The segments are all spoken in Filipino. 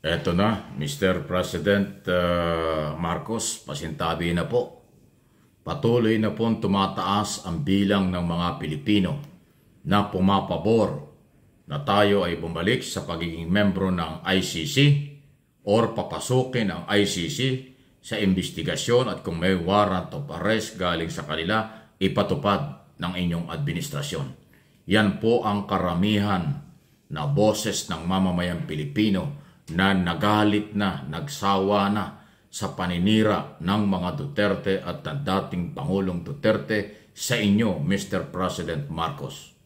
Eto na, Mr. President Marcos, pasintabi na po. Patuloy na pong tumataas ang bilang ng mga Pilipino na pumapabor na tayo ay bumalik sa pagiging membro ng ICC or papasukin ang ICC sa investigasyon at kung may warrant of arrest galing sa kanila, ipatupad ng inyong administrasyon. Yan po ang karamihan na boses ng mamamayang Pilipino na nagalit na, nagsawa na sa paninira ng mga Duterte at ng dating Pangulong Duterte sa inyo, Mr. President Marcos.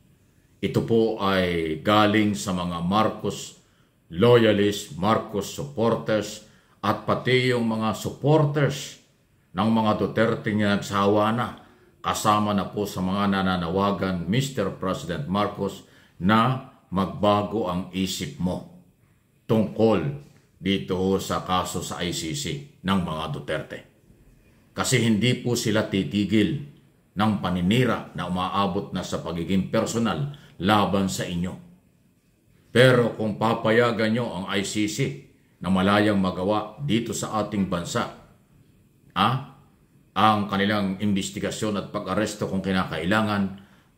Ito po ay galing sa mga Marcos loyalists, Marcos supporters, at pati yung mga supporters ng mga Duterte na nagsawa na, kasama na po sa mga nananawagan, Mr. President Marcos, na magbago ang isip mo tungkol dito sa kaso sa ICC ng mga Duterte. Kasi hindi po sila titigil ng paninira na umaabot na sa pagiging personal laban sa inyo. Pero kung papayagan nyo ang ICC na malayang magawa dito sa ating bansa, ang kanilang investigasyon at pag-aresto kung kinakailangan,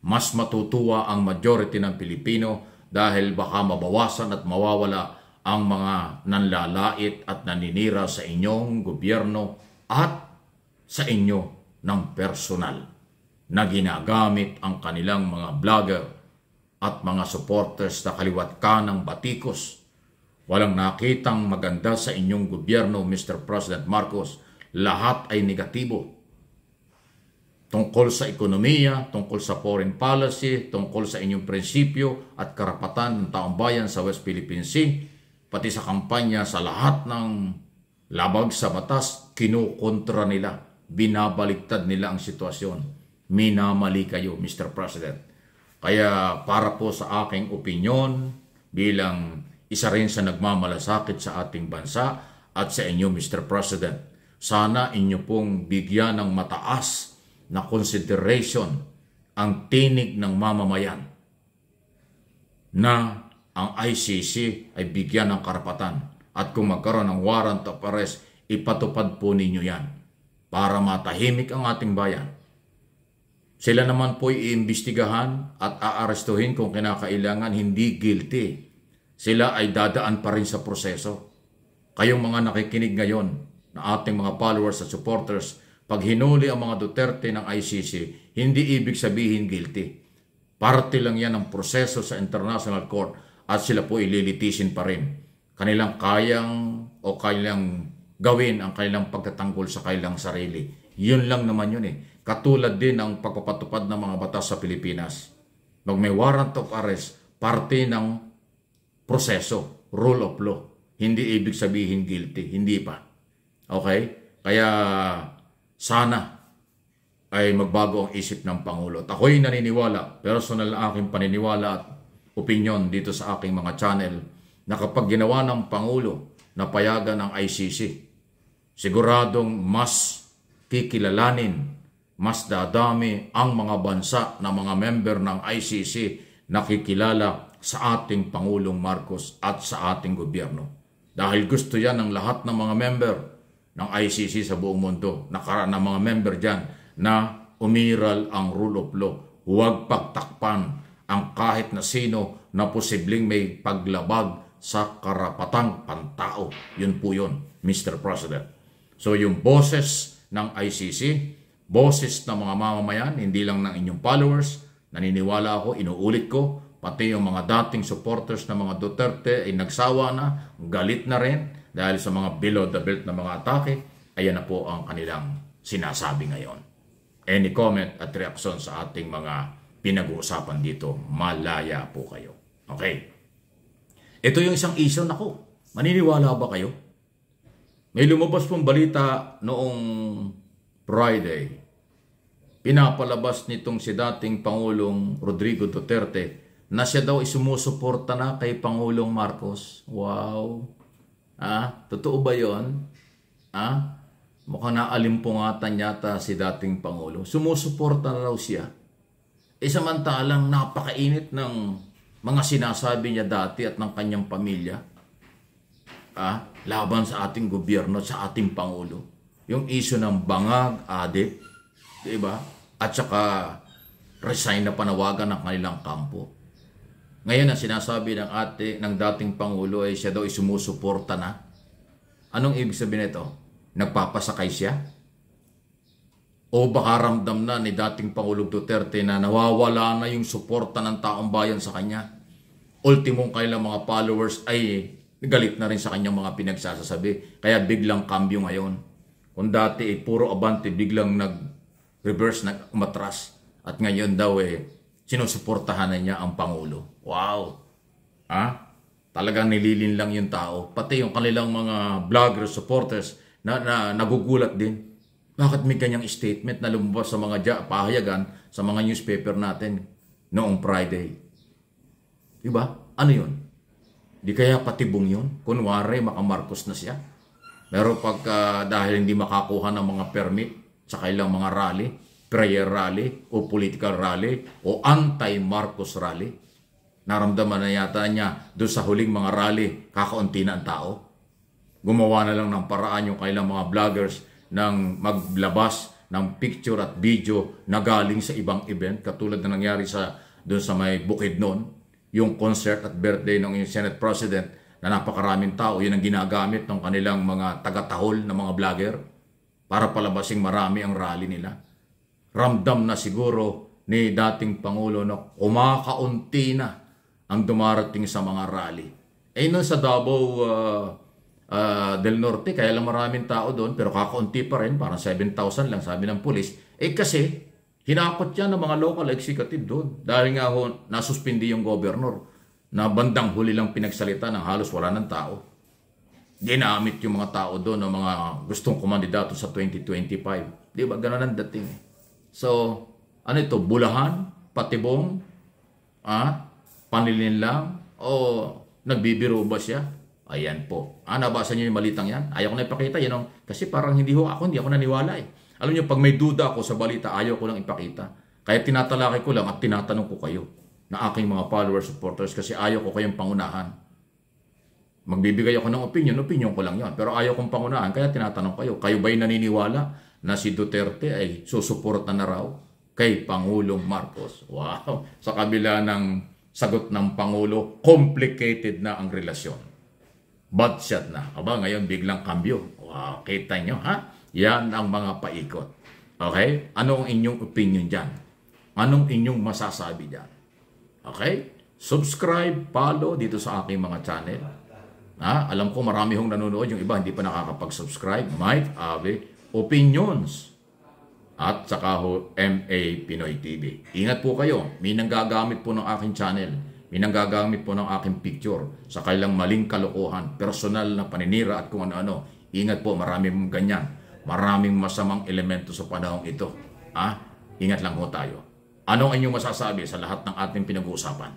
mas matutuwa ang majority ng Pilipino dahil baka mabawasan at mawawala ang mga nanlalait at naninira sa inyong gobyerno at sa inyo ng personal na ginagamit ang kanilang mga vlogger at mga supporters na kaliwat kanang batikos. Walang nakitang maganda sa inyong gobyerno, Mr. President Marcos. Lahat ay negatibo. Tungkol sa ekonomiya, tungkol sa foreign policy, tungkol sa inyong prinsipyo at karapatan ng taong bayan sa West Philippine Sea, pati sa kampanya sa lahat ng labag sa batas, kinukontra nila, binabaliktad nila ang sitwasyon. Minamali kayo, Mr. President. Kaya para po sa aking opinyon, bilang isa rin sa nagmamalasakit sa ating bansa at sa inyo, Mr. President, sana inyo pong bigyan ng mataas na consideration ang tinig ng mamamayan na ang ICC ay bigyan ng karapatan at kung magkaroon ng warrant of arrest, ipatupad po ninyo yan para matahimik ang ating bayan. Sila naman po iimbestigahan at aarestuhin kung kinakailangan, hindi guilty. Sila ay dadaan pa rin sa proseso. Kayong mga nakikinig ngayon na ating mga followers at supporters, pag hinuli ang mga Duterte ng ICC, hindi ibig sabihin guilty. Parte lang yan ng proseso sa International Court at sila po ililitisin pa rin. Kanilang kailang gawin ang kanilang pagtatanggol sa kanilang sarili. Yun lang naman yun eh. Katulad din ang pagpapatupad ng mga batas sa Pilipinas. Pag may warrant of arrest, parte ng proseso, rule of law. Hindi ibig sabihin guilty. Hindi pa. Okay? Kaya sana ay magbago ang isip ng Pangulo. At ako'y naniniwala, personal na aking paniniwala at opinion dito sa aking mga channel, na kapag ginawa ng Pangulo na payagan ng ICC, siguradong mas kikilalanin, mas dadami ang mga bansa na mga member ng ICC na kikilala sa ating Pangulong Marcos at sa ating gobyerno. Dahil gusto yan ng lahat ng mga member ng ICC sa buong mundo, na mga member dyan na umiral ang rule of law. Huwag pagtakpan ang kahit na sino na posibleng may paglabag sa karapatang pantao. Yun po yun, Mr. President. So yung boses ng ICC, boses ng mga mamamayan, hindi lang ng inyong followers, naniniwala ako, inuulit ko, pati yung mga dating supporters ng mga Duterte ay nagsawa na, galit na rin dahil sa mga below the belt na mga atake. Ayan na po ang kanilang sinasabi ngayon. Any comment at reaction sa ating mga pinag-uusapan dito, malaya po kayo. Okay. Ito yung isang issue, naku, maniniwala ba kayo? May lumabas pong balita noong Friday. Pinapalabas nitong si dating Pangulong Rodrigo Duterte na siya daw isumusuporta na kay Pangulong Marcos. Wow. Totoo ba yun? Mukhang naalimpungatan yata si dating Pangulo. Sumusuporta na raw siya. Samantalang napakainit ng mga sinasabi niya dati at ng kanyang pamilya. laban sa ating gobyerno, sa ating Pangulo. Yung issue ng bangag, adik, di ba? At saka resign na panawagan ng kanilang kampo. Ngayon ang sinasabi ng dating Pangulo ay siya daw ay sumusuporta na. Anong ibig sabihin nito? Nagpapasakay siya? O baka ramdam na ni dating Pangulong Duterte na nawawala na yung suporta ng taong bayan sa kanya? Ultimong kailang mga followers ay galit na rin sa kanyang mga pinagsasasabi. Kaya biglang kambyo ngayon. Kung dati puro abante, biglang nag-reverse, nag-umatras. At ngayon daw sinusuportahan na niya ang Pangulo. Wow! Talagang nililin lang yung tao. Pati yung kanilang mga vloggers, supporters na nagugulat din. Bakit may ganyang statement na lumabas sa mga pahayagan sa mga newspaper natin noong Friday? Diba? Ano yun? Di kaya patibong yun? Kunwari, makamarcos na siya. Pero pagka dahil hindi makakuha ng mga permit sa kailang mga rally, prayer rally o political rally o anti-Marcos rally, naramdaman na yata niya doon sa huling mga rally, kakaunti na ang tao. Gumawa na lang ng paraan yung kailang mga vloggers ng maglabas ng picture at video na galing sa ibang event, katulad na nangyari doon sa may Bukidnon, yung concert at birthday ng Senate President na napakaraming tao. Yun ang ginagamit ng kanilang mga taga-tahol na mga vlogger para palabasing marami ang rally nila. Ramdam na siguro ni dating Pangulo na kumakaunti na ang dumarating sa mga rally. Noon sa Davao del Norte, kaya lang maraming tao doon, pero kakaunti pa rin, parang 7,000 lang sabi ng pulis. Kasi hinakot yan ng mga local executive doon. Dahil nga nasuspindi yung governor na bandang huli lang pinagsalita ng halos wala ng tao. Ginamit yung mga tao doon ng mga gustong kumandidato sa 2025. Di ba? Ganun ang dating. So, ano ito? Bulahan? Patibong? Panilin lang? O nagbibiro ba siya? Ayan po. Nabasa niyo yung malitang yan? Ayaw ko na ipakita. Kasi parang hindi ako naniwala eh. Alam niyo, pag may duda ako sa balita, ayaw ko lang ipakita. Kaya tinatalakay ko lang at tinatanong ko kayo na aking mga followers, supporters, kasi ayaw ko kayong pangunahan. Magbibigay ako ng opinion ko lang yan. Pero ayaw kong pangunahan, kaya tinatanong kayo. Kayo ba'y naniniwala na si Duterte ay susuporta na raw kay Pangulong Marcos? Wow! Sa kabila ng sagot ng Pangulo, complicated na ang relasyon. Bad shot na. Ngayon biglang kambyo. Wow, kita nyo, Yan ang mga paikot. Okay? Anong inyong opinion dyan? Anong inyong masasabi dyan? Okay? Subscribe, follow dito sa aking mga channel. Alam ko marami hong nanonood. Yung iba hindi pa nakakapag-subscribe. Mike Ave Opinions. At saka MA Pinoy TV. Ingat po kayo. May nanggagamit po ng aking channel. May nanggagamit po ng aking picture sa kailang maling kalokohan, personal na paninira at kung ano-ano. Ingat po, maraming ganyan. Maraming masamang elemento sa panahong ito. Ingat lang po tayo. Anong inyong masasabi sa lahat ng ating pinag-uusapan?